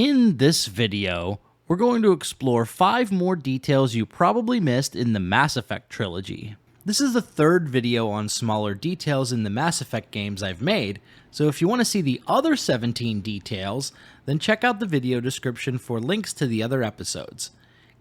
In this video, we're going to explore 5 more details you probably missed in the Mass Effect Trilogy. This is the third video on smaller details in the Mass Effect games I've made, so if you want to see the other 17 details, then check out the video description for links to the other episodes.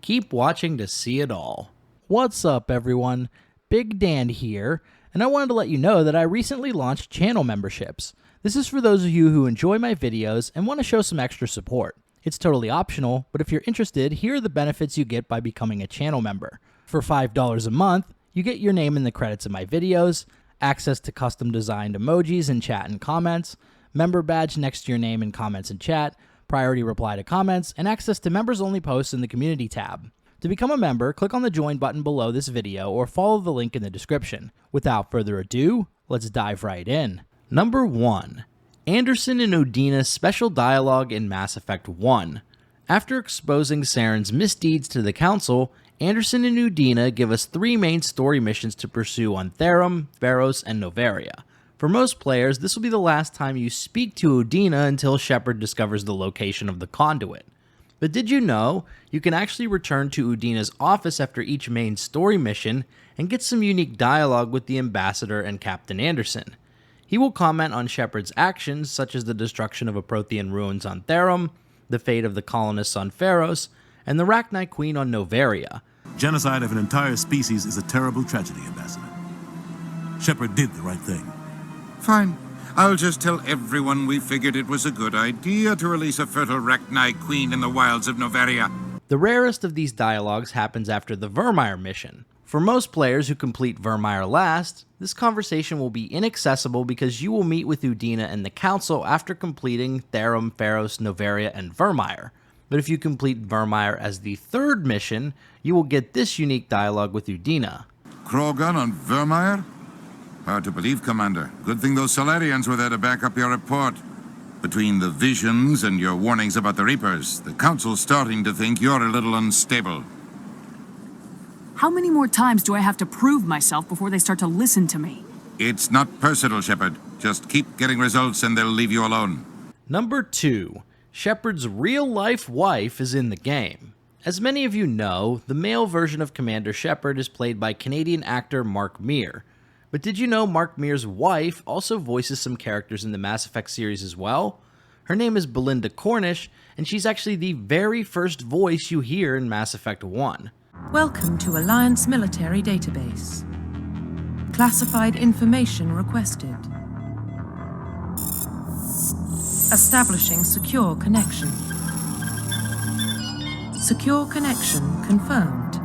Keep watching to see it all. What's up everyone, Big Dan here, and I wanted to let you know that I recently launched channel memberships. This is for those of you who enjoy my videos and want to show some extra support. It's totally optional, but if you're interested, here are the benefits you get by becoming a channel member. For $5 a month, you get your name in the credits of my videos, access to custom designed emojis in chat and comments, member badge next to your name in comments and chat, priority reply to comments, and access to members only posts in the community tab. To become a member, click on the join button below this video or follow the link in the description. Without further ado, let's dive right in. Number 1. Anderson and Udina's special dialogue in Mass Effect 1. After exposing Saren's misdeeds to the Council, Anderson and Udina give us 3 main story missions to pursue on Therum, Feros, and Noveria. For most players, this will be the last time you speak to Udina until Shepard discovers the location of the conduit. But did you know, you can actually return to Udina's office after each main story mission and get some unique dialogue with the Ambassador and Captain Anderson. He will comment on Shepard's actions, such as the destruction of Prothean ruins on Therum, the fate of the colonists on Feros, and the Rachni Queen on Noveria. Genocide of an entire species is a terrible tragedy, Ambassador. Shepard did the right thing. Fine. I'll just tell everyone we figured it was a good idea to release a fertile Rachni Queen in the wilds of Noveria. The rarest of these dialogues happens after the Virmire mission. For most players who complete Virmire last, this conversation will be inaccessible because you will meet with Udina and the Council after completing Therum, Feros, Noveria, and Virmire. But if you complete Virmire as the 3rd mission, you will get this unique dialogue with Udina. Krogan on Virmire? Hard to believe, Commander. Good thing those Solarians were there to back up your report. Between the visions and your warnings about the Reapers, the Council's starting to think you're a little unstable. How many more times do I have to prove myself before they start to listen to me? It's not personal, Shepard. Just keep getting results and they'll leave you alone. Number 2. Shepard's real-life wife is in the game. As many of you know, the male version of Commander Shepard is played by Canadian actor Mark Meer. But did you know Mark Meer's wife also voices some characters in the Mass Effect series as well? Her name is Belinda Cornish, and she's actually the very first voice you hear in Mass Effect 1. Welcome to Alliance Military Database. Classified information requested. Establishing secure connection. Secure connection confirmed.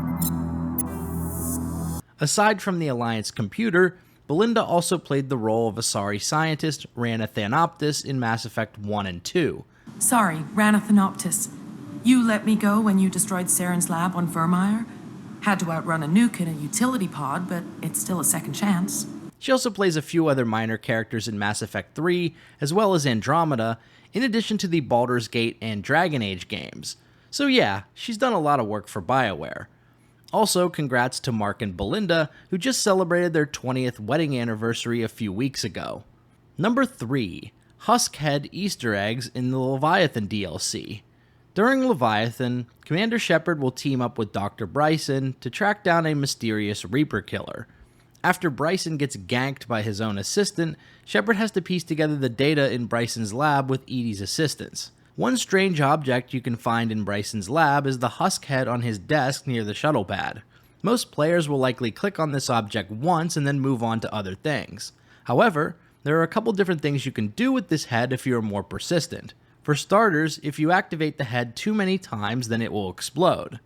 Aside from the Alliance computer, Belinda also played the role of Asari scientist Rana Thanoptis in Mass Effect 1 and 2. Sorry, Rana Thanoptis. You let me go when you destroyed Saren's lab on Virmire. Had to outrun a nuke in a utility pod, but it's still a second chance. She also plays a few other minor characters in Mass Effect 3, as well as Andromeda, in addition to the Baldur's Gate and Dragon Age games. So yeah, she's done a lot of work for BioWare. Also, congrats to Mark and Belinda, who just celebrated their 20th wedding anniversary a few weeks ago. Number 3. Husk Head Easter eggs in the Leviathan DLC. During Leviathan, Commander Shepard will team up with Dr. Bryson to track down a mysterious Reaper killer. After Bryson gets ganked by his own assistant, Shepard has to piece together the data in Bryson's lab with EDI's assistance. One strange object you can find in Bryson's lab is the Husk head on his desk near the shuttle pad. Most players will likely click on this object once and then move on to other things. However, there are a couple different things you can do with this head if you are more persistent. For starters, if you activate the head too many times, then it will explode.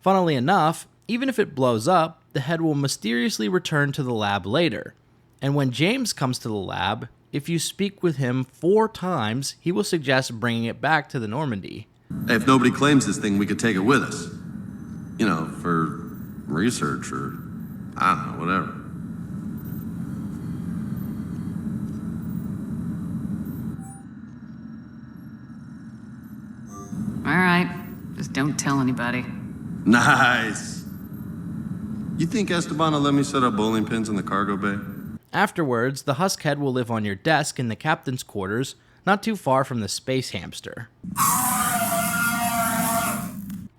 Funnily enough, even if it blows up, the head will mysteriously return to the lab later. And when James comes to the lab, if you speak with him 4 times, he will suggest bringing it back to the Normandy. Hey, if nobody claims this thing, we could take it with us. You know, for research or, I don't know, whatever. All right, just don't tell anybody. Nice. You think Esteban will let me set up bowling pins in the cargo bay? Afterwards, the Husk head will live on your desk in the captain's quarters, not too far from the space hamster.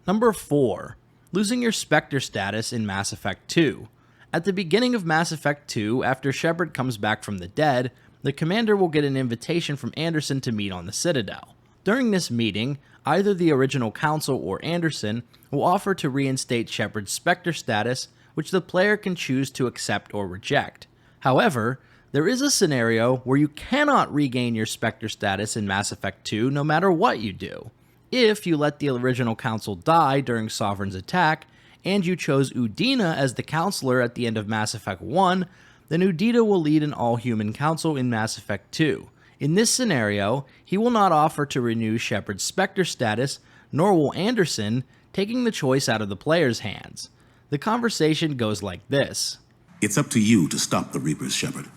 Number 4. Losing your Spectre status in Mass Effect 2. At the beginning of Mass Effect 2, after Shepard comes back from the dead, the commander will get an invitation from Anderson to meet on the Citadel. During this meeting, either the original Council or Anderson will offer to reinstate Shepard's Spectre status, which the player can choose to accept or reject. However, there is a scenario where you cannot regain your Spectre status in Mass Effect 2 no matter what you do. If you let the original Council die during Sovereign's attack, and you chose Udina as the Counselor at the end of Mass Effect 1, then Udina will lead an all-human council in Mass Effect 2. In this scenario, he will not offer to renew Shepard's Spectre status, nor will Anderson, taking the choice out of the player's hands. The conversation goes like this. It's up to you to stop the Reapers, Shepard.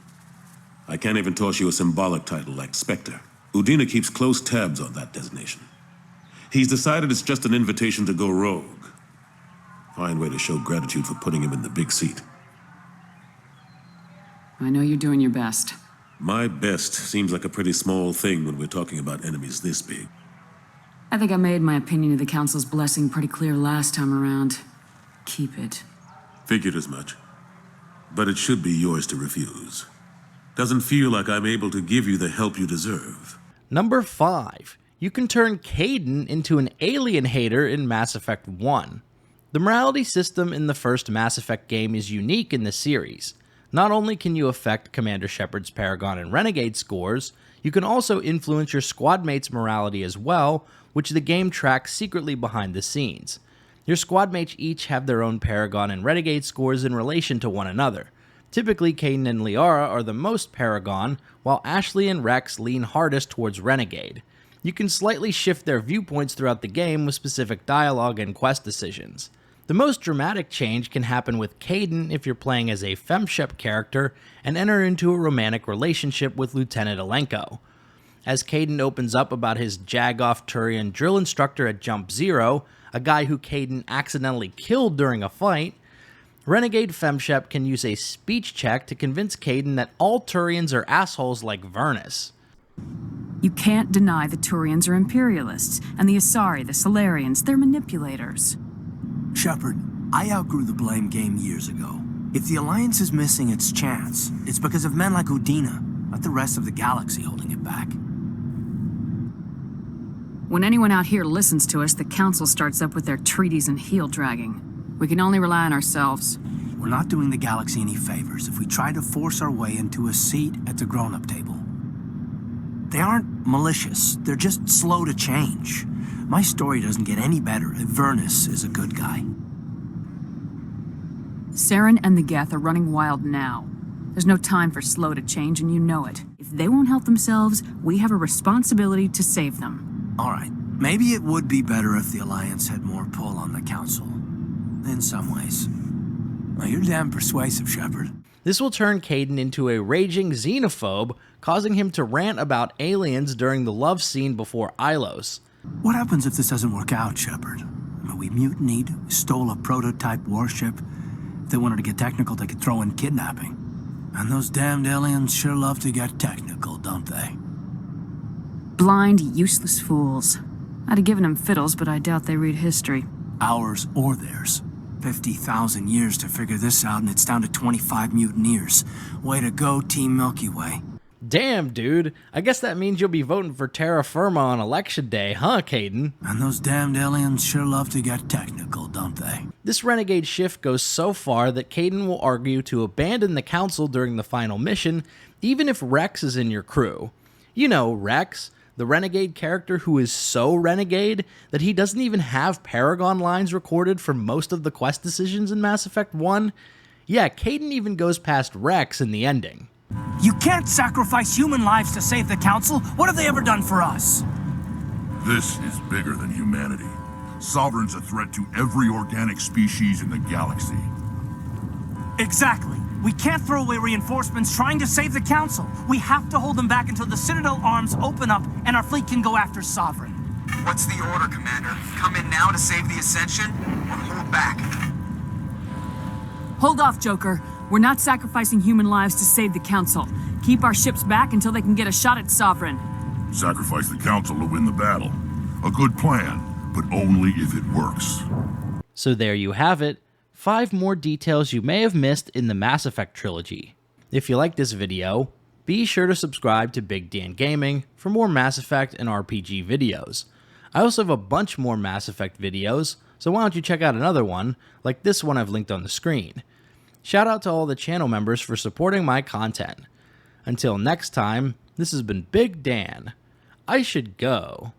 I can't even toss you a symbolic title like Spectre. Udina keeps close tabs on that designation. He's decided it's just an invitation to go rogue. Fine way to show gratitude for putting him in the big seat. I know you're doing your best. My best seems like a pretty small thing when we're talking about enemies this big. I think I made my opinion of the Council's blessing pretty clear last time around. Keep it. Figured as much. But it should be yours to refuse. Doesn't feel like I'm able to give you the help you deserve. Number 5. You can turn Kaidan into an alien hater in Mass Effect 1. The morality system in the first Mass Effect game is unique in the series. Not only can you affect Commander Shepard's Paragon and Renegade scores, you can also influence your squad mates' morality as well, which the game tracks secretly behind the scenes. Your squad mates each have their own Paragon and Renegade scores in relation to one another. Typically, Kaidan and Liara are the most Paragon, while Ashley and WREX lean hardest towards Renegade. You can slightly shift their viewpoints throughout the game with specific dialogue and quest decisions. The most dramatic change can happen with Kaidan if you're playing as a FemShep character and enter into a romantic relationship with Lieutenant Alenko. As Kaidan opens up about his Jagoff Turian drill instructor at Jump Zero, a guy who Kaidan accidentally killed during a fight, Renegade FemShep can use a speech check to convince Kaidan that all Turians are assholes like Vernus. You can't deny the Turians are imperialists, and the Asari, the Solarians, they're manipulators. Shepard, I outgrew the blame game years ago. If the Alliance is missing its chance, it's because of men like Udina, not the rest of the galaxy holding it back. When anyone out here listens to us, the Council starts up with their treaties and heel dragging. We can only rely on ourselves. We're not doing the galaxy any favors if we try to force our way into a seat at the grown-up table. They aren't malicious, they're just slow to change. My story doesn't get any better if Vernus is a good guy. Saren and the Geth are running wild now. There's no time for slow to change, and you know it. If they won't help themselves, we have a responsibility to save them. All right, maybe it would be better if the Alliance had more pull on the Council. In some ways. Well, you're damn persuasive, Shepard. This will turn Kaidan into a raging xenophobe, causing him to rant about aliens during the love scene before Ilos. What happens if this doesn't work out, Shepard? We mutinied, stole a prototype warship. If they wanted to get technical, they could throw in kidnapping. And those damned aliens sure love to get technical, don't they? Blind, useless fools. I'd have given them fiddles, but I doubt they read history. Ours or theirs. 50,000 years to figure this out, and it's down to 25 mutineers. Way to go, Team Milky Way. Damn, dude. I guess that means you'll be voting for Terra Firma on election day, huh, Kaidan? And those damned aliens sure love to get technical, don't they? This renegade shift goes so far that Kaidan will argue to abandon the Council during the final mission, even if WREX is in your crew. You know, WREX, the renegade character who is so renegade that he doesn't even have Paragon lines recorded for most of the quest decisions in Mass Effect 1. Yeah, Kaidan even goes past WREX in the ending. You can't sacrifice human lives to save the Council. What have they ever done for us? This is bigger than humanity. Sovereign's a threat to every organic species in the galaxy. Exactly. We can't throw away reinforcements trying to save the Council. We have to hold them back until the Citadel arms open up and our fleet can go after Sovereign. What's the order, Commander? Come in now to save the Ascension, or hold back? Hold off, Joker. We're not sacrificing human lives to save the Council. Keep our ships back until they can get a shot at Sovereign. Sacrifice the Council to win the battle. A good plan, but only if it works. So there you have it, 5 more details you may have missed in the Mass Effect Trilogy. If you like this video, be sure to subscribe to Big Dan Gaming for more Mass Effect and RPG videos. I also have a bunch more Mass Effect videos, so why don't you check out another one, like this one I've linked on the screen. Shout out to all the channel members for supporting my content. Until next time, this has been Big Dan. I should go.